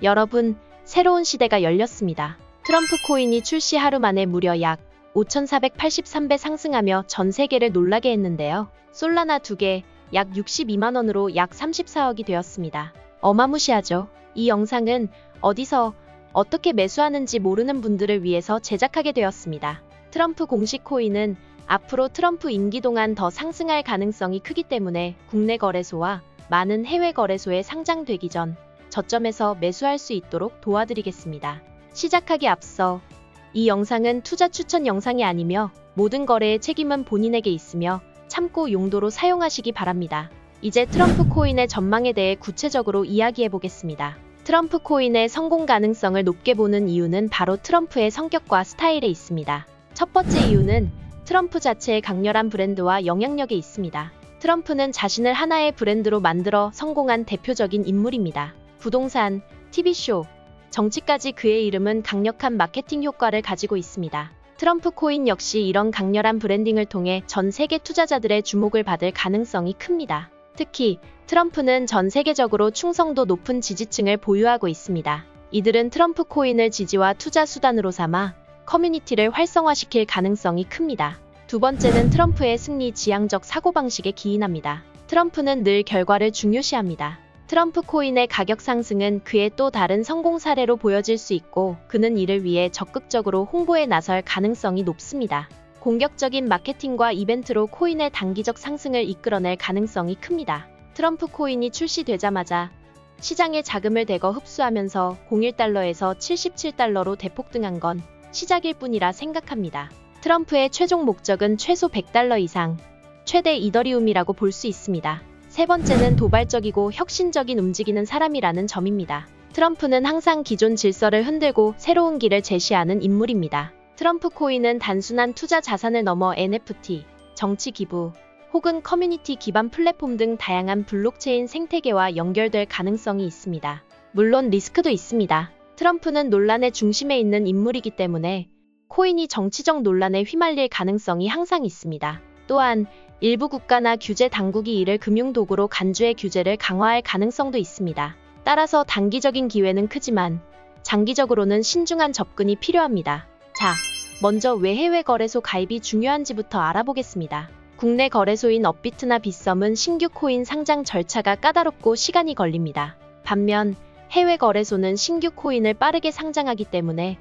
여러분, 새로운 시대가 열렸습니다. 트럼프 코인이 출시 하루 만에 무려 약 5,483배 상승하며 전 세계를 놀라게 했는데요. 솔라나 2개, 약 62만원으로 약 34억이 되었습니다. 어마무시하죠? 이 영상은 어디서 어떻게 매수하는지 모르는 분들을 위해서 제작하게 되었습니다. 트럼프 공식 코인은 앞으로 트럼프 임기 동안 더 상승할 가능성이 크기 때문에 국내 거래소와 많은 해외 거래소에 상장되기 전 저점에서 매수할 수 있도록 도와드리겠습니다. 시작하기 앞서 이 영상은 투자 추천 영상이 아니며 모든 거래의 책임은 본인에게 있으며 참고 용도로 사용하시기 바랍니다. 이제 트럼프 코인의 전망에 대해 구체적으로 이야기해 보겠습니다. 트럼프 코인의 성공 가능성을 높게 보는 이유는 바로 트럼프의 성격과 스타일에 있습니다. 첫 번째 이유는 트럼프 자체의 강렬한 브랜드와 영향력에 있습니다. 트럼프는 자신을 하나의 브랜드로 만들어 성공한 대표적인 인물입니다. 부동산, TV쇼, 정치까지 그의 이름은 강력한 마케팅 효과를 가지고 있습니다. 트럼프 코인 역시 이런 강렬한 브랜딩을 통해 전 세계 투자자들의 주목을 받을 가능성이 큽니다. 특히 트럼프는 전 세계적으로 충성도 높은 지지층을 보유하고 있습니다. 이들은 트럼프 코인을 지지와 투자 수단으로 삼아 커뮤니티를 활성화시킬 가능성이 큽니다. 두 번째는 트럼프의 승리 지향적 사고방식에 기인합니다. 트럼프는 늘 결과를 중요시합니다. 트럼프 코인의 가격 상승은 그의 또 다른 성공 사례로 보여질 수 있고 그는 이를 위해 적극적으로 홍보에 나설 가능성이 높습니다. 공격적인 마케팅과 이벤트로 코인의 단기적 상승을 이끌어낼 가능성이 큽니다. 트럼프 코인이 출시되자마자 시장에 자금을 대거 흡수하면서 01달러에서 77달러로 대폭등한 건 시작일 뿐이라 생각합니다. 트럼프의 최종 목적은 최소 100달러 이상, 최대 이더리움이라고 볼 수 있습니다. 세 번째는 도발적이고 혁신적인 움직이는 사람이라는 점입니다. 트럼프는 항상 기존 질서를 흔들고 새로운 길을 제시하는 인물입니다. 트럼프 코인은 단순한 투자 자산을 넘어 NFT, 정치 기부, 혹은 커뮤니티 기반 플랫폼 등 다양한 블록체인 생태계와 연결될 가능성이 있습니다. 물론 리스크도 있습니다. 트럼프는 논란의 중심에 있는 인물이기 때문에 코인이 정치적 논란에 휘말릴 가능성이 항상 있습니다. 또한 일부 국가나 규제 당국이 이를 금융도구로 간주해 규제를 강화할 가능성도 있습니다. 따라서 단기적인 기회는 크지만 장기적으로는 신중한 접근이 필요합니다. 자, 먼저 왜 해외 거래소 가입이 중요한지부터 알아보겠습니다. 국내 거래소인 업비트나 빗썸은 신규 코인 상장 절차가 까다롭고 시간이 걸립니다. 반면 해외 거래소는 신규 코인을 빠르게 상장하기 때문에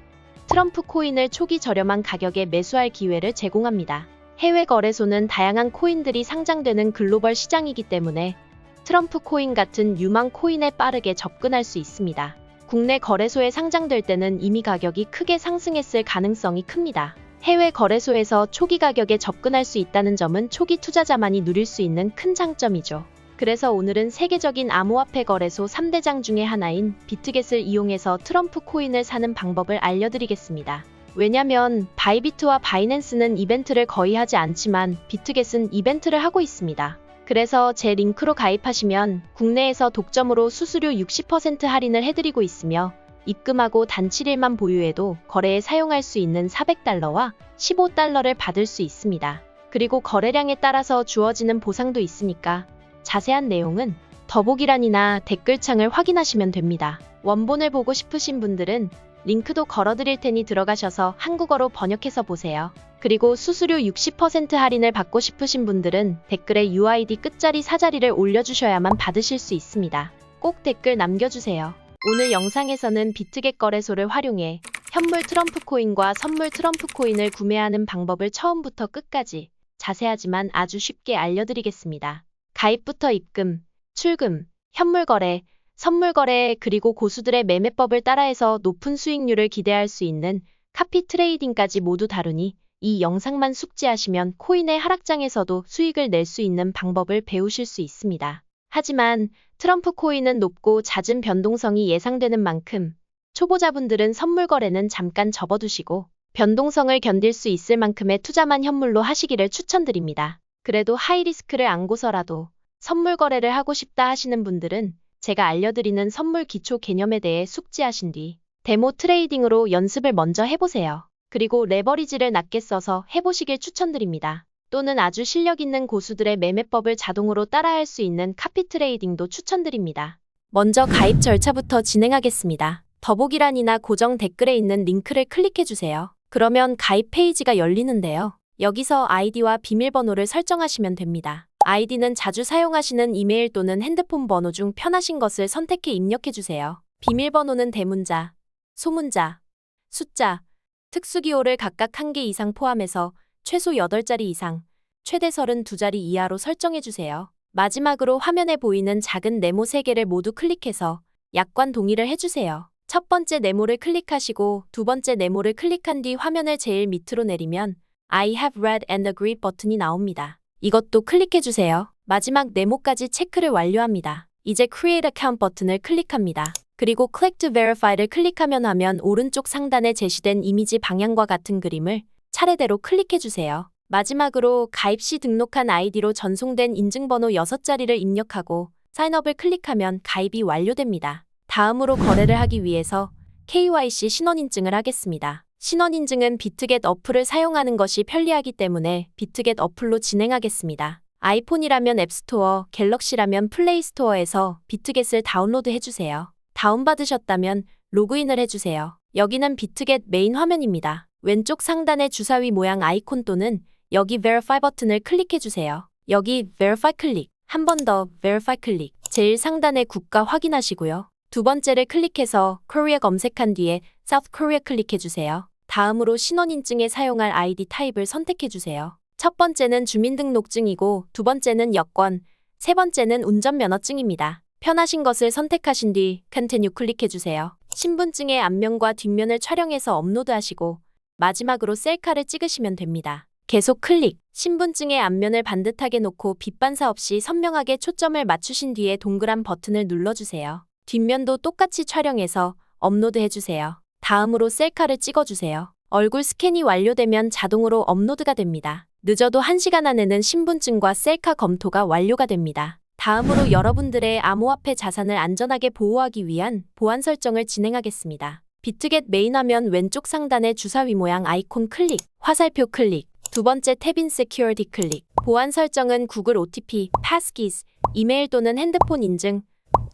트럼프 코인을 초기 저렴한 가격에 매수할 기회를 제공합니다. 해외 거래소는 다양한 코인들이 상장되는 글로벌 시장이기 때문에 트럼프 코인 같은 유망 코인에 빠르게 접근할 수 있습니다. 국내 거래소에 상장될 때는 이미 가격이 크게 상승했을 가능성이 큽니다. 해외 거래소에서 초기 가격에 접근할 수 있다는 점은 초기 투자자만이 누릴 수 있는 큰 장점이죠. 그래서 오늘은 세계적인 암호화폐 거래소 3대장 중의 하나인 비트겟을 이용해서 트럼프 코인을 사는 방법을 알려드리겠습니다. 왜냐면 바이비트와 바이낸스는 이벤트를 거의 하지 않지만 비트겟은 이벤트를 하고 있습니다. 그래서 제 링크로 가입하시면 국내에서 독점으로 수수료 60% 할인을 해드리고 있으며 입금하고 단 7일만 보유해도 거래에 사용할 수 있는 400달러와 15달러를 받을 수 있습니다. 그리고 거래량에 따라서 주어지는 보상도 있으니까 자세한 내용은 더보기란이나 댓글창을 확인하시면 됩니다. 원본을 보고 싶으신 분들은 링크도 걸어드릴 테니 들어가셔서 한국어로 번역해서 보세요. 그리고 수수료 60% 할인을 받고 싶으신 분들은 댓글에 UID 끝자리 4자리를 올려주셔야만 받으실 수 있습니다. 꼭 댓글 남겨주세요. 오늘 영상에서는 비트겟 거래소를 활용해 현물 트럼프 코인과 선물 트럼프 코인을 구매하는 방법을 처음부터 끝까지 자세하지만 아주 쉽게 알려드리겠습니다. 가입부터 입금, 출금, 현물 거래, 선물 거래 그리고 고수들의 매매법을 따라해서 높은 수익률을 기대할 수 있는 카피 트레이딩까지 모두 다루니 이 영상만 숙지하시면 코인의 하락장에서도 수익을 낼 수 있는 방법을 배우실 수 있습니다. 하지만 트럼프 코인은 높고 잦은 변동성이 예상되는 만큼 초보자분들은 선물 거래는 잠깐 접어두시고 변동성을 견딜 수 있을 만큼의 투자만 현물로 하시기를 추천드립니다. 그래도 하이리스크를 안고서라도 선물 거래를 하고 싶다 하시는 분들은 제가 알려드리는 선물 기초 개념에 대해 숙지하신 뒤 데모 트레이딩으로 연습을 먼저 해보세요. 그리고 레버리지를 낮게 써서 해보시길 추천드립니다. 또는 아주 실력 있는 고수들의 매매법을 자동으로 따라할 수 있는 카피 트레이딩도 추천드립니다. 먼저 가입 절차부터 진행하겠습니다. 더보기란이나 고정 댓글에 있는 링크를 클릭해주세요. 그러면 가입 페이지가 열리는데요. 여기서 아이디와 비밀번호를 설정하시면 됩니다. 아이디는 자주 사용하시는 이메일 또는 핸드폰 번호 중 편하신 것을 선택해 입력해주세요. 비밀번호는 대문자, 소문자, 숫자, 특수기호를 각각 1개 이상 포함해서 최소 8자리 이상, 최대 32자리 이하로 설정해주세요. 마지막으로 화면에 보이는 작은 네모 3개를 모두 클릭해서 약관 동의를 해주세요. 첫 번째 네모를 클릭하시고 두 번째 네모를 클릭한 뒤 화면을 제일 밑으로 내리면 I have read and agreed 버튼이 나옵니다. 이것도 클릭해주세요. 마지막 네모까지 체크를 완료합니다. 이제 Create Account 버튼을 클릭합니다. 그리고 Click to Verify를 클릭하면 화면 오른쪽 상단에 제시된 이미지 방향과 같은 그림을 차례대로 클릭해주세요. 마지막으로 가입 시 등록한 아이디로 전송된 인증번호 6자리를 입력하고 사인업을 클릭하면 가입이 완료됩니다. 다음으로 거래를 하기 위해서 KYC 신원인증을 하겠습니다. 신원인증은 비트겟 어플을 사용하는 것이 편리하기 때문에 비트겟 어플로 진행하겠습니다. 아이폰이라면 앱스토어, 갤럭시라면 플레이스토어에서 비트겟을 다운로드 해주세요. 다운받으셨다면 로그인을 해주세요. 여기는 비트겟 메인 화면입니다. 왼쪽 상단의 주사위 모양 아이콘 또는 여기 Verify 버튼을 클릭해주세요. 여기 Verify 클릭, 한 번 더 Verify 클릭, 제일 상단의 국가 확인하시고요. 두 번째를 클릭해서 Korea 검색한 뒤에 South Korea 클릭해주세요. 다음으로 신원인증에 사용할 아이디 타입을 선택해주세요. 첫 번째는 주민등록증이고 두 번째는 여권, 세 번째는 운전면허증입니다. 편하신 것을 선택하신 뒤 Continue 클릭해주세요. 신분증의 앞면과 뒷면을 촬영해서 업로드하시고 마지막으로 셀카를 찍으시면 됩니다. 계속 클릭. 신분증의 앞면을 반듯하게 놓고 빛반사 없이 선명하게 초점을 맞추신 뒤에 동그란 버튼을 눌러주세요. 뒷면도 똑같이 촬영해서 업로드해주세요. 다음으로 셀카를 찍어주세요. 얼굴 스캔이 완료되면 자동으로 업로드가 됩니다. 늦어도 1시간 안에는 신분증과 셀카 검토가 완료가 됩니다. 다음으로 여러분들의 암호화폐 자산을 안전하게 보호하기 위한 보안 설정을 진행하겠습니다. 비트겟 메인 화면 왼쪽 상단의 주사위 모양 아이콘 클릭, 화살표 클릭, 두 번째 탭인 Security 클릭. 보안 설정은 구글 OTP, Passkeys, 이메일 또는 핸드폰 인증,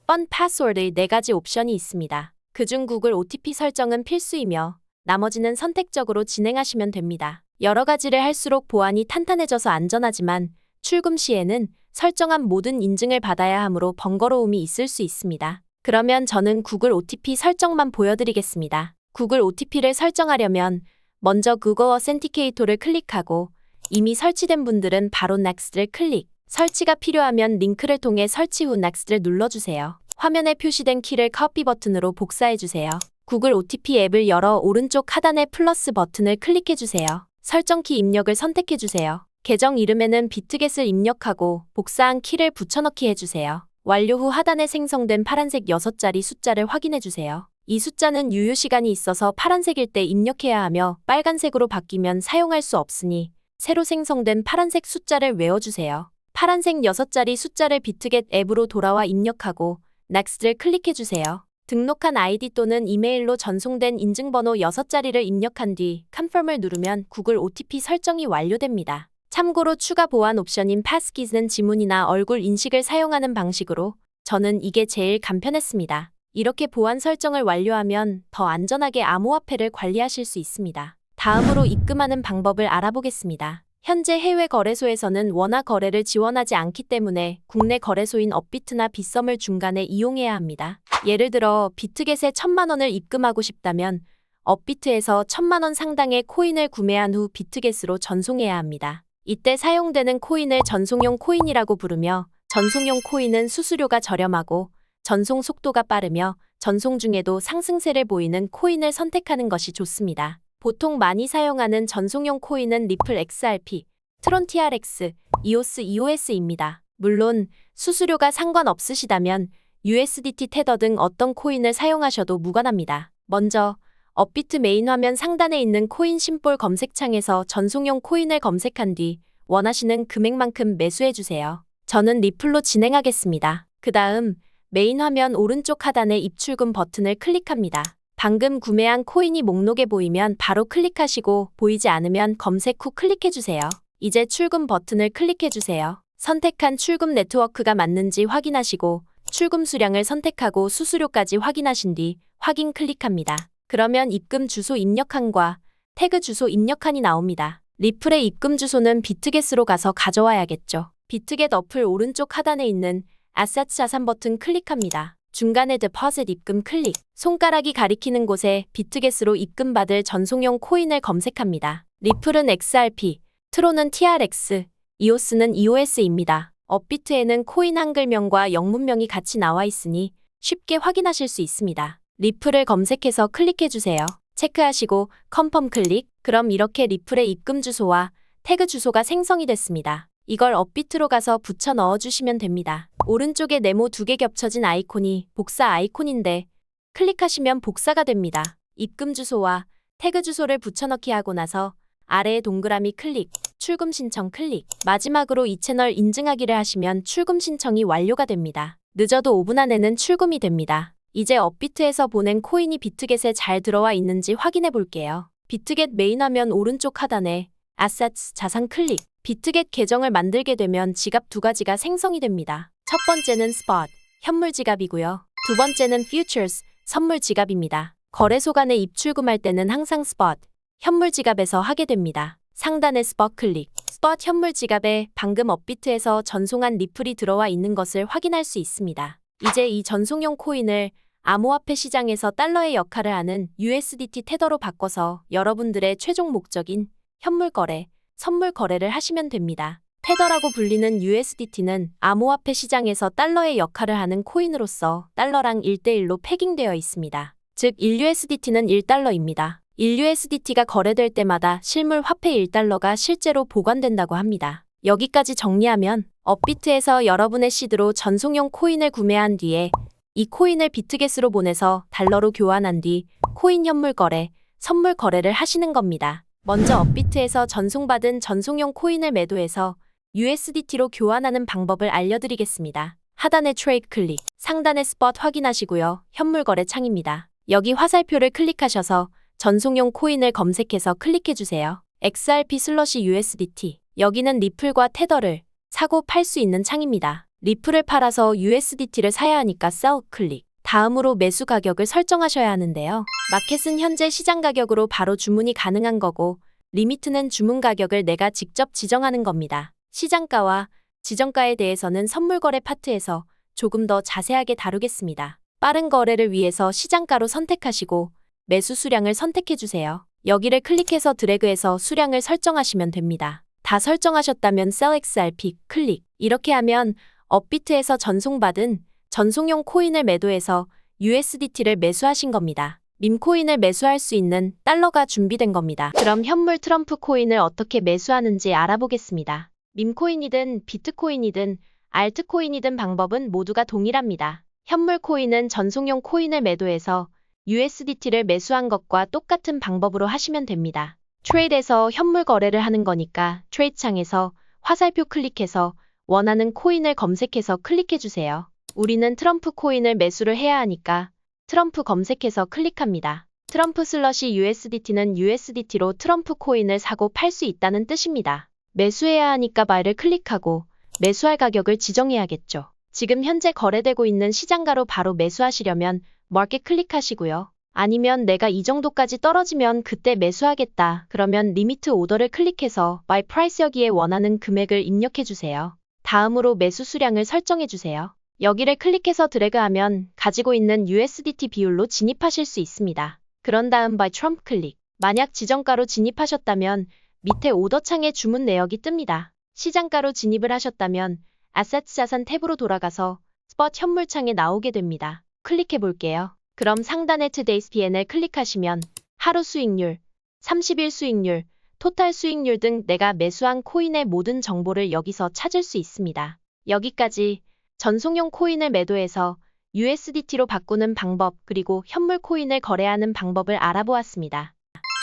Fun Password의 4가지 옵션이 있습니다. 그중 구글 OTP 설정은 필수이며 나머지는 선택적으로 진행하시면 됩니다. 여러 가지를 할수록 보안이 탄탄해져서 안전하지만 출금 시에는 설정한 모든 인증을 받아야 하므로 번거로움이 있을 수 있습니다. 그러면 저는 구글 OTP 설정만 보여드리겠습니다. 구글 OTP를 설정하려면 먼저 구글 어센티케이터를 클릭하고 이미 설치된 분들은 바로 Next를 클릭. 설치가 필요하면 링크를 통해 설치 후 Next를 눌러주세요. 화면에 표시된 키를 커피 버튼으로 복사해주세요. 구글 OTP 앱을 열어 오른쪽 하단의 플러스 버튼을 클릭해주세요. 설정키 입력을 선택해주세요. 계정 이름에는 비트겟을 입력하고 복사한 키를 붙여넣기 해주세요. 완료 후 하단에 생성된 파란색 6자리 숫자를 확인해주세요. 이 숫자는 유효시간이 있어서 파란색일 때 입력해야 하며 빨간색으로 바뀌면 사용할 수 없으니 새로 생성된 파란색 숫자를 외워주세요. 파란색 6자리 숫자를 비트겟 앱으로 돌아와 입력하고 Next를 클릭해주세요. 등록한 아이디 또는 이메일로 전송된 인증번호 6자리를 입력한 뒤 Confirm을 누르면 구글 OTP 설정이 완료됩니다. 참고로 추가 보안 옵션인 Passkeys는 지문이나 얼굴 인식을 사용하는 방식으로 저는 이게 제일 간편했습니다. 이렇게 보안 설정을 완료하면 더 안전하게 암호화폐를 관리하실 수 있습니다. 다음으로 입금하는 방법을 알아보겠습니다. 현재 해외 거래소에서는 원화 거래를 지원하지 않기 때문에 국내 거래소인 업비트나 빗썸을 중간에 이용해야 합니다. 예를 들어 비트겟에 1,000만 원을 입금하고 싶다면 업비트에서 1,000만 원 상당의 코인을 구매한 후 비트겟으로 전송해야 합니다. 이때 사용되는 코인을 전송용 코인이라고 부르며 전송용 코인은 수수료가 저렴하고 전송 속도가 빠르며 전송 중에도 상승세를 보이는 코인을 선택하는 것이 좋습니다. 보통 많이 사용하는 전송용 코인은 리플 XRP, 트론 TRX, EOS, EOS입니다. 물론 수수료가 상관없으시다면 USDT 테더 등 어떤 코인을 사용하셔도 무관합니다. 먼저 업비트 메인 화면 상단에 있는 코인 심볼 검색창에서 전송용 코인을 검색한 뒤 원하시는 금액만큼 매수해주세요. 저는 리플로 진행하겠습니다. 그 다음 메인 화면 오른쪽 하단의 입출금 버튼을 클릭합니다. 방금 구매한 코인이 목록에 보이면 바로 클릭하시고 보이지 않으면 검색 후 클릭해주세요. 이제 출금 버튼을 클릭해주세요. 선택한 출금 네트워크가 맞는지 확인하시고 출금 수량을 선택하고 수수료까지 확인하신 뒤 확인 클릭합니다. 그러면 입금 주소 입력한과 태그 주소 입력한이 나옵니다. 리플의 입금 주소는 비트겟으로 가서 가져와야겠죠. 비트겟 어플 오른쪽 하단에 있는 아세트 자산 버튼 클릭합니다. 중간에 디포짓 입금 클릭, 손가락이 가리키는 곳에 비트겟으로 입금받을 전송용 코인을 검색합니다. 리플은 XRP, 트론은 TRX, 이오스는 EOS입니다. 업비트에는 코인 한글명과 영문명이 같이 나와 있으니 쉽게 확인하실 수 있습니다. 리플을 검색해서 클릭해주세요. 체크하시고 컨펌 클릭. 그럼 이렇게 리플의 입금 주소와 태그 주소가 생성이 됐습니다. 이걸 업비트로 가서 붙여 넣어주시면 됩니다. 오른쪽에 네모 2개 겹쳐진 아이콘이 복사 아이콘인데 클릭하시면 복사가 됩니다. 입금 주소와 태그 주소를 붙여넣기 하고 나서 아래에 동그라미 클릭, 출금 신청 클릭. 마지막으로 이 채널 인증하기를 하시면 출금 신청이 완료가 됩니다. 늦어도 5분 안에는 출금이 됩니다. 이제 업비트에서 보낸 코인이 비트겟에 잘 들어와 있는지 확인해 볼게요. 비트겟 메인 화면 오른쪽 하단에 아세트 자산 클릭. 비트겟 계정을 만들게 되면 지갑 2가지가 생성이 됩니다. 첫 번째는 스폿, 현물 지갑이고요. 두 번째는 futures, 선물 지갑입니다. 거래소 간에 입출금할 때는 항상 스폿, 현물 지갑에서 하게 됩니다. 상단의 스폿 클릭. 스폿 현물 지갑에 방금 업비트에서 전송한 리플이 들어와 있는 것을 확인할 수 있습니다. 이제 이 전송용 코인을 암호화폐 시장에서 달러의 역할을 하는 USDT 테더로 바꿔서 여러분들의 최종 목적인 현물 거래, 선물 거래를 하시면 됩니다. 테더라고 불리는 USDT는 암호화폐 시장에서 달러의 역할을 하는 코인으로서 달러랑 1대1로 패깅되어 있습니다. 즉 1USDT는 1달러입니다. 1USDT가 거래될 때마다 실물 화폐 1달러가 실제로 보관된다고 합니다. 여기까지 정리하면 업비트에서 여러분의 시드로 전송용 코인을 구매한 뒤에 이 코인을 비트겟으로 보내서 달러로 교환한 뒤 코인 현물 거래, 선물 거래를 하시는 겁니다. 먼저 업비트에서 전송받은 전송용 코인을 매도해서 USDT로 교환하는 방법을 알려드리겠습니다. 하단의 트레이드 클릭, 상단의 스폿 확인하시고요. 현물 거래 창입니다. 여기 화살표를 클릭하셔서 전송용 코인을 검색해서 클릭해주세요. XRP/USDT. 여기는 리플과 테더를 사고 팔 수 있는 창입니다. 리플을 팔아서 USDT를 사야 하니까 sell 클릭. 다음으로 매수 가격을 설정하셔야 하는데요. 마켓은 현재 시장 가격으로 바로 주문이 가능한 거고 리미트는 주문 가격을 내가 직접 지정하는 겁니다. 시장가와 지정가에 대해서는 선물 거래 파트에서 조금 더 자세하게 다루겠습니다. 빠른 거래를 위해서 시장가로 선택하시고 매수 수량을 선택해주세요. 여기를 클릭해서 드래그해서 수량을 설정하시면 됩니다. 다 설정하셨다면 Sell XRP 클릭. 이렇게 하면 업비트에서 전송받은 전송용 코인을 매도해서 USDT를 매수하신 겁니다. 밈코인을 매수할 수 있는 달러가 준비된 겁니다. 그럼 현물 트럼프 코인을 어떻게 매수하는지 알아보겠습니다. 밈코인이든 비트코인이든 알트코인이든 방법은 모두가 동일합니다. 현물 코인은 전송용 코인을 매도해서 USDT를 매수한 것과 똑같은 방법으로 하시면 됩니다. 트레이드에서 현물 거래를 하는 거니까 트레이드 창에서 화살표 클릭해서 원하는 코인을 검색해서 클릭해주세요. 우리는 트럼프 코인을 매수를 해야 하니까 트럼프 검색해서 클릭합니다. 트럼프/USDT는 USDT로 트럼프 코인을 사고 팔 수 있다는 뜻입니다. 매수해야 하니까 buy를 클릭하고 매수할 가격을 지정해야겠죠. 지금 현재 거래되고 있는 시장가로 바로 매수하시려면 마켓 클릭하시고요. 아니면 내가 이 정도까지 떨어지면 그때 매수하겠다. 그러면 리미트 오더를 클릭해서 buy price 여기에 원하는 금액을 입력해주세요. 다음으로 매수 수량을 설정해주세요. 여기를 클릭해서 드래그하면 가지고 있는 USDT 비율로 진입하실 수 있습니다. 그런 다음 buy Trump 클릭. 만약 지정가로 진입하셨다면 밑에 오더 창에 주문 내역이 뜹니다. 시장가로 진입을 하셨다면 아세트 자산 탭으로 돌아가서 스폿 현물 창에 나오게 됩니다. 클릭해 볼게요. 그럼 상단의 Today's PN을 클릭하시면 하루 수익률, 30일 수익률, 토탈 수익률 등 내가 매수한 코인의 모든 정보를 여기서 찾을 수 있습니다. 여기까지 전송용 코인을 매도해서 USDT로 바꾸는 방법 그리고 현물 코인을 거래하는 방법을 알아보았습니다.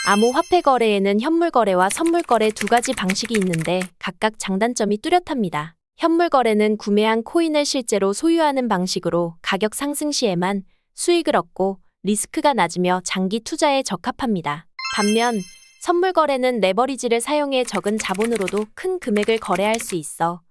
암호화폐 거래에는 현물 거래와 선물 거래 두 가지 방식이 있는데 각각 장단점이 뚜렷합니다. 현물 거래는 구매한 코인을 실제로 소유하는 방식으로 가격 상승 시에만 수익을 얻고 리스크가 낮으며 장기 투자에 적합합니다. 반면 선물 거래는 레버리지를 사용해 적은 자본으로도 큰 금액을 거래할 수 있어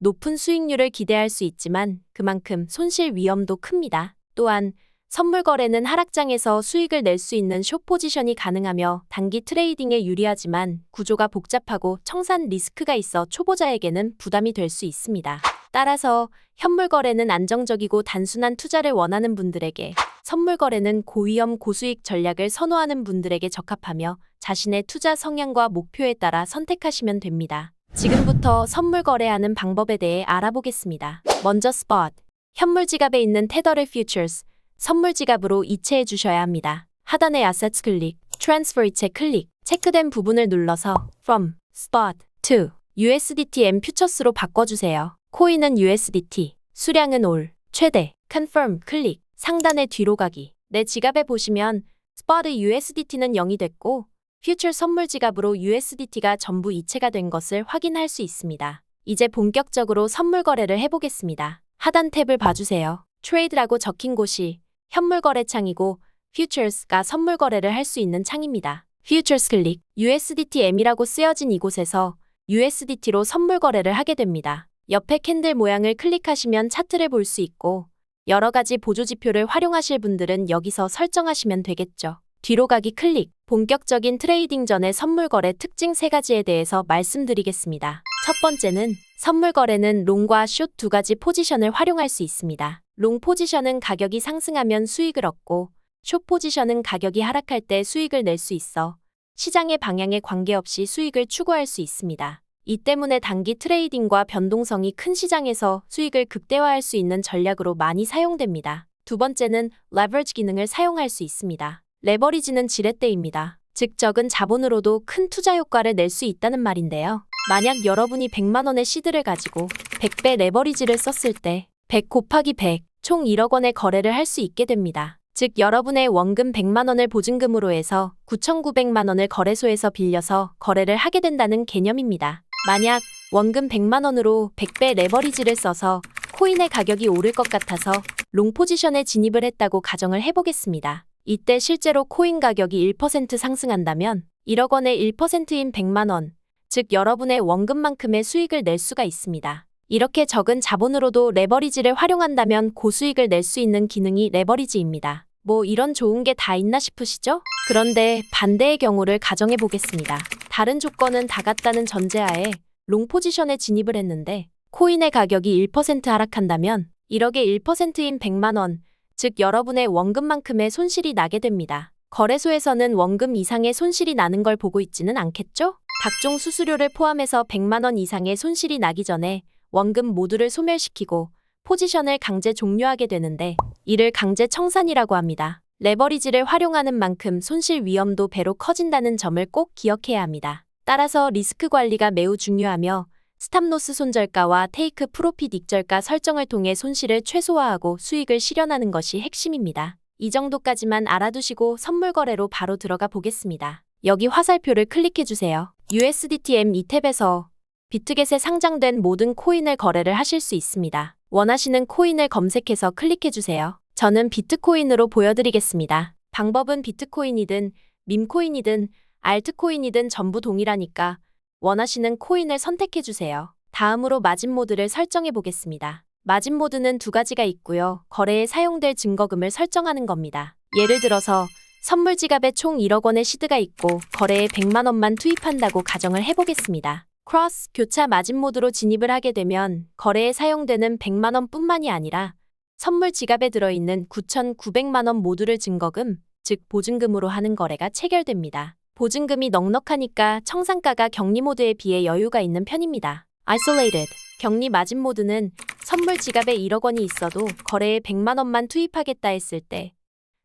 높은 수익률을 기대할 수 있지만 그만큼 손실 위험도 큽니다. 또한 선물 거래는 하락장에서 수익을 낼 수 있는 숏 포지션이 가능하며 단기 트레이딩에 유리하지만 구조가 복잡하고 청산 리스크가 있어 초보자에게는 부담이 될 수 있습니다. 따라서 현물 거래는 안정적이고 단순한 투자를 원하는 분들에게, 선물 거래는 고위험 고수익 전략을 선호하는 분들에게 적합하며 자신의 투자 성향과 목표에 따라 선택하시면 됩니다. 지금부터 선물 거래하는 방법에 대해 알아보겠습니다. 먼저 스폿, 현물 지갑에 있는 테더를 퓨처스, 선물 지갑으로 이체해 주셔야 합니다. 하단의 Assets 클릭, Transfer 이체 클릭, 체크된 부분을 눌러서 From, Spot, to, USDT-M 퓨처스로 바꿔주세요. 코인은 USDT, 수량은 올, 최대, Confirm 클릭, 상단의 뒤로 가기. 내 지갑에 보시면 Spot USDT는 0이 됐고 퓨처 선물 지갑으로 USDT가 전부 이체가 된 것을 확인할 수 있습니다. 이제 본격적으로 선물 거래를 해보겠습니다. 하단 탭을 봐주세요. Trade라고 적힌 곳이 현물 거래 창이고 Futures가 선물 거래를 할 수 있는 창입니다. Futures 클릭, USDT-M이라고 쓰여진 이곳에서 USDT로 선물 거래를 하게 됩니다. 옆에 캔들 모양을 클릭하시면 차트를 볼 수 있고 여러 가지 보조지표를 활용하실 분들은 여기서 설정하시면 되겠죠. 뒤로 가기 클릭, 본격적인 트레이딩 전의 선물 거래 특징 3가지에 대해서 말씀드리겠습니다. 첫 번째는 선물 거래는 롱과 숏 두 가지 포지션을 활용할 수 있습니다. 롱 포지션은 가격이 상승하면 수익을 얻고 숏 포지션은 가격이 하락할 때 수익을 낼 수 있어 시장의 방향에 관계없이 수익을 추구할 수 있습니다. 이 때문에 단기 트레이딩과 변동성이 큰 시장에서 수익을 극대화할 수 있는 전략으로 많이 사용됩니다. 두 번째는 레버리지 기능을 사용할 수 있습니다. 레버리지는 지렛대입니다. 즉 적은 자본으로도 큰 투자 효과를 낼 수 있다는 말인데요. 만약 여러분이 100만 원의 시드를 가지고 100배 레버리지를 썼을 때 100 곱하기 100, 총 1억 원의 거래를 할 수 있게 됩니다. 즉 여러분의 원금 100만 원을 보증금으로 해서 9,900만 원을 거래소에서 빌려서 거래를 하게 된다는 개념입니다. 만약 원금 100만 원으로 100배 레버리지를 써서 코인의 가격이 오를 것 같아서 롱 포지션에 진입을 했다고 가정을 해보겠습니다. 이때 실제로 코인 가격이 1% 상승한다면 1억 원의 1%인 100만 원, 즉 여러분의 원금만큼의 수익을 낼 수가 있습니다. 이렇게 적은 자본으로도 레버리지를 활용한다면 고수익을 낼 수 있는 기능이 레버리지입니다. 뭐 이런 좋은 게 다 있나 싶으시죠? 그런데 반대의 경우를 가정해 보겠습니다. 다른 조건은 다 같다는 전제하에 롱 포지션에 진입을 했는데 코인의 가격이 1% 하락한다면 1억의 1%인 100만 원, 즉 여러분의 원금만큼의 손실이 나게 됩니다. 거래소에서는 원금 이상의 손실이 나는 걸 보고 있지는 않겠죠? 각종 수수료를 포함해서 100만 원 이상의 손실이 나기 전에 원금 모두를 소멸시키고 포지션을 강제 종료하게 되는데 이를 강제 청산이라고 합니다. 레버리지를 활용하는 만큼 손실 위험도 배로 커진다는 점을 꼭 기억해야 합니다. 따라서 리스크 관리가 매우 중요하며 스탑로스 손절가와 테이크 프로핏 익절가 설정을 통해 손실을 최소화하고 수익을 실현하는 것이 핵심입니다. 이 정도까지만 알아두시고 선물 거래로 바로 들어가 보겠습니다. 여기 화살표를 클릭해주세요. USDT-M 이 탭에서 비트겟에 상장된 모든 코인을 거래를 하실 수 있습니다. 원하시는 코인을 검색해서 클릭해주세요. 저는 비트코인으로 보여드리겠습니다. 방법은 비트코인이든 밈코인이든 알트코인이든 전부 동일하니까 원하시는 코인을 선택해주세요. 다음으로 마진 모드를 설정해 보겠습니다. 마진 모드는 두 가지가 있고요. 거래에 사용될 증거금을 설정하는 겁니다. 예를 들어서 선물 지갑에 총 1억 원의 시드가 있고 거래에 100만 원만 투입한다고 가정을 해보겠습니다. 크로스 교차 마진 모드로 진입을 하게 되면 거래에 사용되는 100만 원뿐만이 아니라 선물 지갑에 들어있는 9,900만 원 모두를 증거금, 즉 보증금으로 하는 거래가 체결됩니다. 보증금이 넉넉하니까 청산가가 격리 모드에 비해 여유가 있는 편입니다. Isolated, 격리 마진 모드는 선물 지갑에 1억 원이 있어도 거래에 100만 원만 투입하겠다 했을 때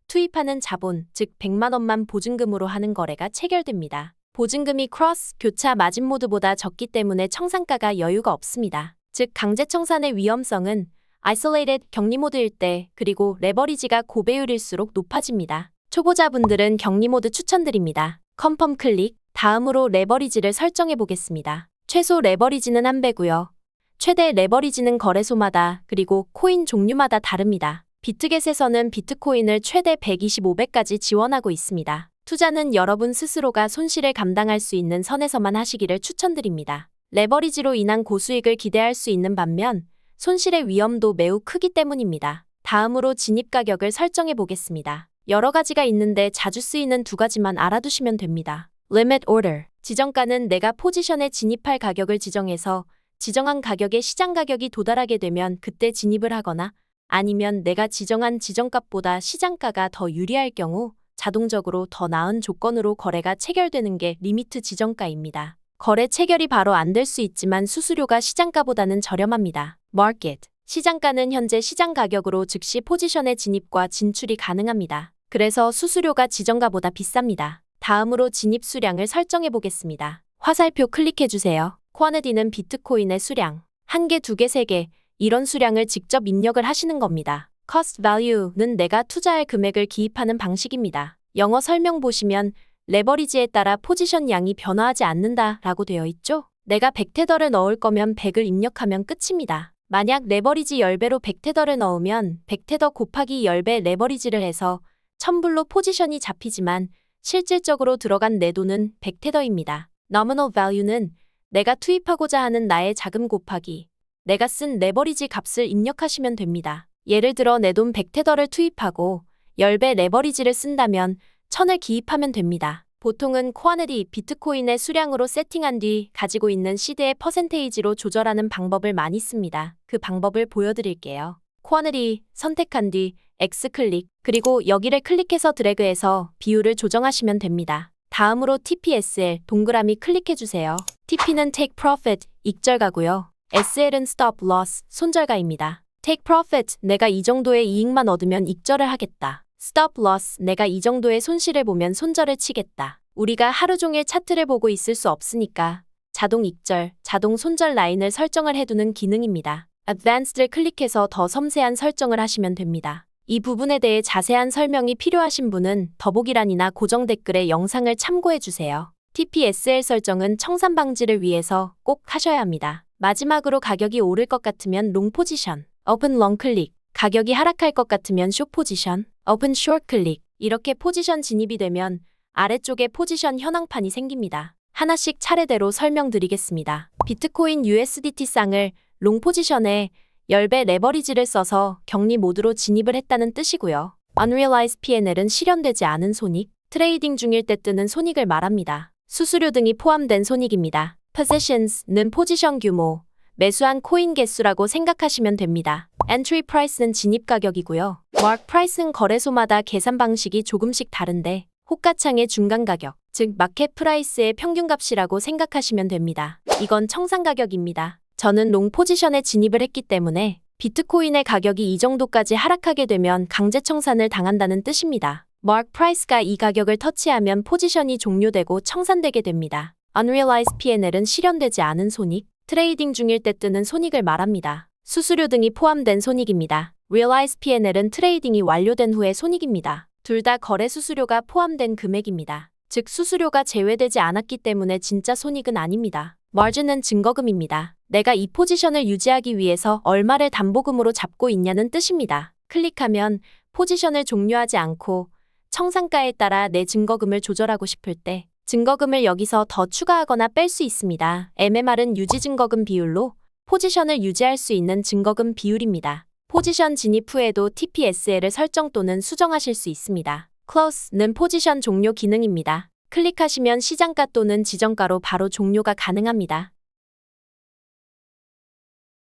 투입하는 자본, 즉 100만 원만 보증금으로 하는 거래가 체결됩니다. 보증금이 크로스 교차 마진 모드보다 적기 때문에 청산가가 여유가 없습니다. 즉 강제 청산의 위험성은 Isolated 격리 모드일 때 그리고 레버리지가 고배율일수록 높아집니다. 초보자분들은 격리 모드 추천드립니다. 컨펌 클릭, 다음으로 레버리지를 설정해 보겠습니다. 최소 레버리지는 1배고요. 최대 레버리지는 거래소마다 그리고 코인 종류마다 다릅니다. 비트겟에서는 비트코인을 최대 125배까지 지원하고 있습니다. 투자는 여러분 스스로가 손실을 감당할 수 있는 선에서만 하시기를 추천드립니다. 레버리지로 인한 고수익을 기대할 수 있는 반면 손실의 위험도 매우 크기 때문입니다. 다음으로 진입 가격을 설정해 보겠습니다. 여러 가지가 있는데 자주 쓰이는 두 가지만 알아두시면 됩니다. Limit Order. 지정가는 내가 포지션에 진입할 가격을 지정해서 지정한 가격에 시장 가격이 도달하게 되면 그때 진입을 하거나 아니면 내가 지정한 지정값보다 시장가가 더 유리할 경우 자동적으로 더 나은 조건으로 거래가 체결되는 게 리미트 지정가입니다. 거래 체결이 바로 안 될 수 있지만 수수료가 시장가보다는 저렴합니다. Market. 시장가는 현재 시장 가격으로 즉시 포지션의 진입과 진출이 가능합니다. 그래서 수수료가 지정가보다 비쌉니다. 다음으로 진입 수량을 설정해 보겠습니다. 화살표 클릭해 주세요. 쿼니티는 비트코인의 수량. 1개, 2개, 3개 이런 수량을 직접 입력을 하시는 겁니다. Cost Value는 내가 투자할 금액을 기입하는 방식입니다. 영어 설명 보시면 레버리지에 따라 포지션 양이 변화하지 않는다 라고 되어 있죠? 내가 100테더를 넣을 거면 100을 입력하면 끝입니다. 만약 레버리지 10배로 100테더를 넣으면 100테더 곱하기 10배 레버리지를 해서 1000불로 포지션이 잡히지만 실질적으로 들어간 내 돈은 100테더입니다. Nominal Value는 내가 투입하고자 하는 나의 자금 곱하기 내가 쓴 레버리지 값을 입력하시면 됩니다. 예를 들어 내 돈 100테더를 투입하고 10배 레버리지를 쓴다면 1000을 기입하면 됩니다. 보통은 쿼니티 비트코인의 수량으로 세팅한 뒤 가지고 있는 시드의 퍼센테이지로 조절하는 방법을 많이 씁니다. 그 방법을 보여드릴게요. 쿼니티 선택한 뒤 X 클릭 그리고 여기를 클릭해서 드래그해서 비율을 조정하시면 됩니다. 다음으로 TPSL 동그라미 클릭해주세요. TP는 Take Profit 익절가고요. SL은 Stop Loss 손절가입니다. Take Profit 내가 이 정도의 이익만 얻으면 익절을 하겠다. Stop Loss 내가 이 정도의 손실을 보면 손절을 치겠다. 우리가 하루 종일 차트를 보고 있을 수 없으니까 자동 익절, 자동 손절 라인을 설정을 해두는 기능입니다. Advanced를 클릭해서 더 섬세한 설정을 하시면 됩니다. 이 부분에 대해 자세한 설명이 필요하신 분은 더보기란이나 고정 댓글에 영상을 참고해주세요. TPSL 설정은 청산 방지를 위해서 꼭 하셔야 합니다. 마지막으로 가격이 오를 것 같으면 롱 포지션, 오픈 롱 클릭, 가격이 하락할 것 같으면 숏 포지션, 오픈 숏 클릭 이렇게 포지션 진입이 되면 아래쪽에 포지션 현황판이 생깁니다. 하나씩 차례대로 설명드리겠습니다. 비트코인 USDT 쌍을 롱 포지션에 10배 레버리지를 써서 격리 모드로 진입을 했다는 뜻이고요. Unrealized P&L은 실현되지 않은 손익, 트레이딩 중일 때 뜨는 손익을 말합니다. 수수료 등이 포함된 손익입니다. Positions는 포지션 규모, 매수한 코인 개수라고 생각하시면 됩니다. Entry Price는 진입 가격이고요. Mark Price는 거래소마다 계산 방식이 조금씩 다른데 호가창의 중간 가격, 즉 마켓 프라이스의 평균값이라고 생각하시면 됩니다. 이건 청산 가격입니다. 저는 롱 포지션에 진입을 했기 때문에 비트코인의 가격이 이 정도까지 하락하게 되면 강제 청산을 당한다는 뜻입니다. Mark Price가 이 가격을 터치하면 포지션이 종료되고 청산되게 됩니다. Unrealized P&L은 실현되지 않은 손익, 트레이딩 중일 때 뜨는 손익을 말합니다. 수수료 등이 포함된 손익입니다. Realized P&L은 트레이딩이 완료된 후의 손익입니다. 둘 다 거래 수수료가 포함된 금액입니다. 즉 수수료가 제외되지 않았기 때문에 진짜 손익은 아닙니다. Margin은 증거금입니다. 내가 이 포지션을 유지하기 위해서 얼마를 담보금으로 잡고 있냐는 뜻입니다. 클릭하면 포지션을 종료하지 않고 청산가에 따라 내 증거금을 조절하고 싶을 때 증거금을 여기서 더 추가하거나 뺄 수 있습니다. MMR은 유지 증거금 비율로 포지션을 유지할 수 있는 증거금 비율입니다. 포지션 진입 후에도 TPSL을 설정 또는 수정하실 수 있습니다. Close는 포지션 종료 기능입니다. 클릭하시면 시장가 또는 지정가로 바로 종료가 가능합니다.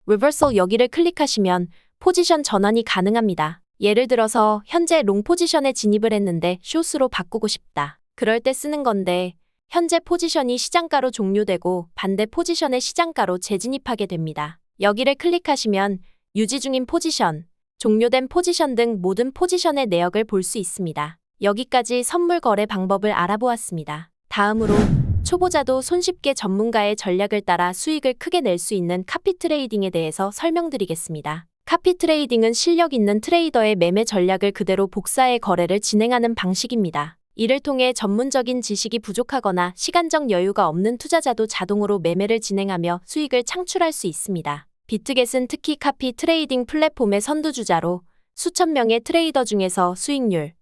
Reversal 여기를 클릭하시면 포지션 전환이 가능합니다. 예를 들어서 현재 롱 포지션에 진입을 했는데 숏으로 바꾸고 싶다. 그럴 때 쓰는 건데 현재 포지션이 시장가로 종료되고 반대 포지션의 시장가로 재진입하게 됩니다. 여기를 클릭하시면 유지 중인 포지션, 종료된 포지션 등 모든 포지션의 내역을 볼 수 있습니다. 여기까지 선물 거래 방법을 알아보았습니다. 다음으로 초보자도 손쉽게 전문가의 전략을 따라 수익을 크게 낼 수 있는 카피 트레이딩에 대해서 설명드리겠습니다. 카피 트레이딩은 실력 있는 트레이더의 매매 전략을 그대로 복사해 거래를 진행하는 방식입니다. 이를 통해 전문적인 지식이 부족하거나 시간적 여유가 없는 투자자도 자동으로 매매를 진행하며 수익을 창출할 수 있습니다. 비트겟은 특히 카피 트레이딩 플랫폼의 선두주자로 수천 명의 트레이더 중에서 수익률,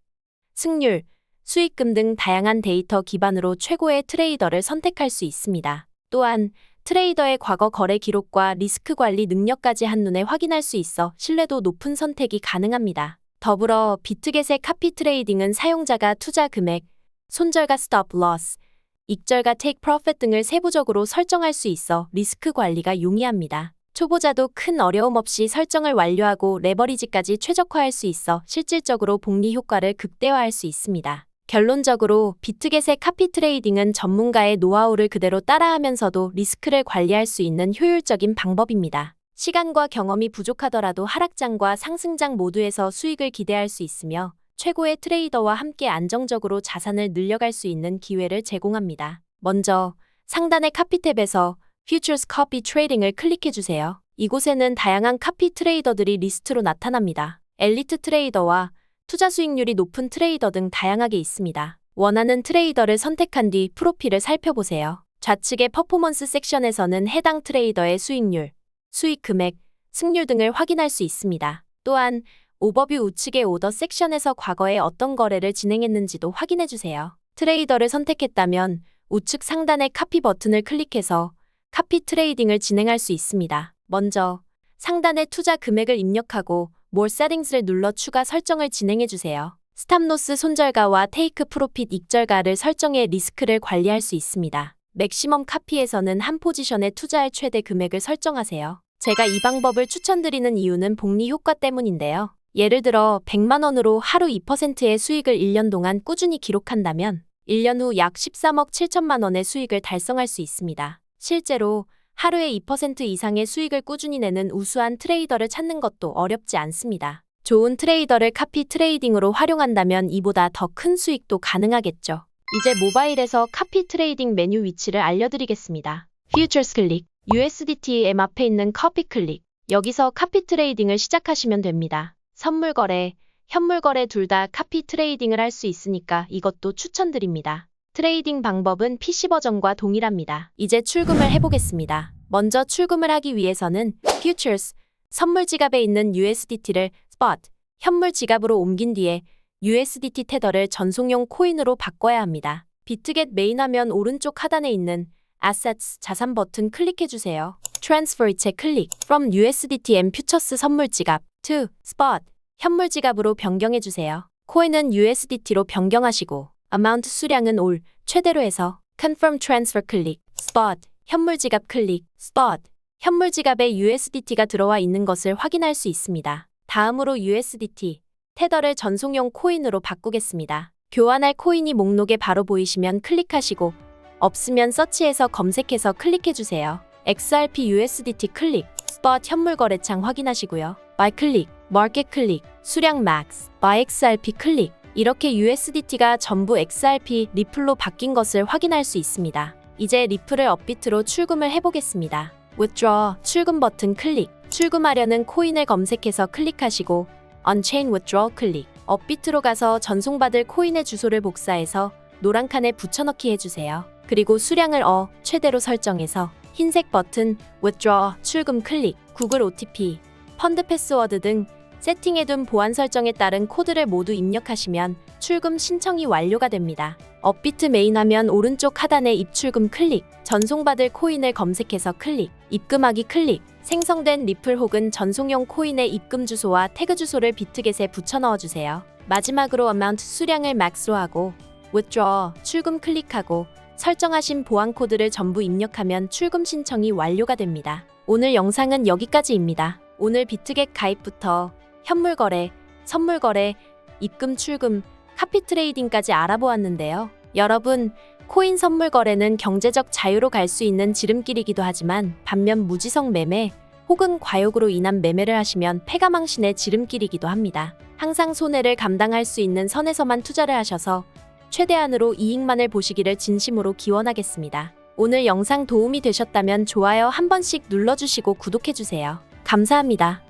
승률, 수익금 등 다양한 데이터 기반으로 최고의 트레이더를 선택할 수 있습니다. 또한 트레이더의 과거 거래 기록과 리스크 관리 능력까지 한눈에 확인할 수 있어 신뢰도 높은 선택이 가능합니다. 더불어 비트겟의 카피 트레이딩은 사용자가 투자 금액, 손절과 스톱 로스, 익절과 테이크 프로핏 등을 세부적으로 설정할 수 있어 리스크 관리가 용이합니다. 초보자도 큰 어려움 없이 설정을 완료하고 레버리지까지 최적화할 수 있어 실질적으로 복리 효과를 극대화할 수 있습니다. 결론적으로 비트겟의 카피 트레이딩은 전문가의 노하우를 그대로 따라하면서도 리스크를 관리할 수 있는 효율적인 방법입니다. 시간과 경험이 부족하더라도 하락장과 상승장 모두에서 수익을 기대할 수 있으며 최고의 트레이더와 함께 안정적으로 자산을 늘려갈 수 있는 기회를 제공합니다. 먼저 상단의 카피 탭에서 Futures Copy Trading을 클릭해주세요. 이곳에는 다양한 카피 트레이더들이 리스트로 나타납니다. 엘리트 트레이더와 투자 수익률이 높은 트레이더 등 다양하게 있습니다. 원하는 트레이더를 선택한 뒤 프로필을 살펴보세요. 좌측의 퍼포먼스 섹션에서는 해당 트레이더의 수익률, 수익 금액, 승률 등을 확인할 수 있습니다. 또한 오버뷰 우측의 오더 섹션에서 과거에 어떤 거래를 진행했는지도 확인해주세요. 트레이더를 선택했다면 우측 상단의 카피 버튼을 클릭해서 카피 트레이딩을 진행할 수 있습니다. 먼저 상단의 투자 금액을 입력하고 More Settings를 눌러 추가 설정을 진행해주세요. 스탑로스 손절가와 테이크 프로핏 익절가를 설정해 리스크를 관리할 수 있습니다. 맥시멈 카피에서는 한 포지션에 투자할 최대 금액을 설정하세요. 제가 이 방법을 추천드리는 이유는 복리 효과 때문인데요. 예를 들어 100만 원으로 하루 2%의 수익을 1년 동안 꾸준히 기록한다면 1년 후 약 13억 7천만 원의 수익을 달성할 수 있습니다. 실제로 하루에 2% 이상의 수익을 꾸준히 내는 우수한 트레이더를 찾는 것도 어렵지 않습니다. 좋은 트레이더를 카피 트레이딩으로 활용한다면 이보다 더 큰 수익도 가능하겠죠. 이제 모바일에서 카피 트레이딩 메뉴 위치를 알려드리겠습니다. Futures 클릭, USDT M 앞에 있는 커피 클릭. 여기서 카피 트레이딩을 시작하시면 됩니다. 선물 거래, 현물 거래 둘 다 카피 트레이딩을 할 수 있으니까 이것도 추천드립니다. 트레이딩 방법은 PC 버전과 동일합니다. 이제 출금을 해보겠습니다. 먼저 출금을 하기 위해서는 Futures, 선물 지갑에 있는 USDT를 Spot, 현물 지갑으로 옮긴 뒤에 USDT 테더를 전송용 코인으로 바꿔야 합니다. 비트겟 메인 화면 오른쪽 하단에 있는 Assets 자산 버튼 클릭해주세요. Transfer 이체 클릭, From USDT M Futures 선물 지갑 to Spot, 현물 지갑으로 변경해주세요. 코인은 USDT로 변경하시고 Amount 수량은 올, 최대로 해서 Confirm Transfer 클릭, Spot, 현물 지갑 클릭, Spot, 현물 지갑에 USDT가 들어와 있는 것을 확인할 수 있습니다. 다음으로 USDT, 테더를 전송용 코인으로 바꾸겠습니다. 교환할 코인이 목록에 바로 보이시면 클릭하시고 없으면 서치에서 검색해서 클릭해주세요. XRP USDT 클릭, Spot 현물 거래창 확인하시고요. Buy 클릭, Market 클릭, 수량 Max, Buy XRP 클릭. 이렇게 USDT가 전부 XRP 리플로 바뀐 것을 확인할 수 있습니다. 이제 리플을 업비트로 출금을 해보겠습니다. Withdraw, 출금 버튼 클릭. 출금하려는 코인을 검색해서 클릭하시고 Unchain Withdraw 클릭. 업비트로 가서 전송받을 코인의 주소를 복사해서 노란 칸에 붙여넣기 해주세요. 그리고 수량을 최대로 설정해서 흰색 버튼 Withdraw, 출금 클릭. 구글 OTP, 펀드 패스워드 등 세팅해둔 보안 설정에 따른 코드를 모두 입력하시면 출금 신청이 완료가 됩니다. 업비트 메인 화면 오른쪽 하단에 입출금 클릭, 전송받을 코인을 검색해서 클릭, 입금하기 클릭, 생성된 리플 혹은 전송용 코인의 입금 주소와 태그 주소를 비트겟에 붙여 넣어주세요. 마지막으로 어마운트 수량을 max로 하고 Withdraw, 출금 클릭하고 설정하신 보안 코드를 전부 입력하면 출금 신청이 완료가 됩니다. 오늘 영상은 여기까지입니다. 오늘 비트겟 가입부터 현물 거래, 선물 거래, 입금 출금, 카피 트레이딩까지 알아보았는데요. 여러분, 코인 선물 거래는 경제적 자유로 갈 수 있는 지름길이기도 하지만 반면 무지성 매매 혹은 과욕으로 인한 매매를 하시면 패가망신의 지름길이기도 합니다. 항상 손해를 감당할 수 있는 선에서만 투자를 하셔서 최대한으로 이익만을 보시기를 진심으로 기원하겠습니다. 오늘 영상 도움이 되셨다면 좋아요 한 번씩 눌러주시고 구독해주세요. 감사합니다.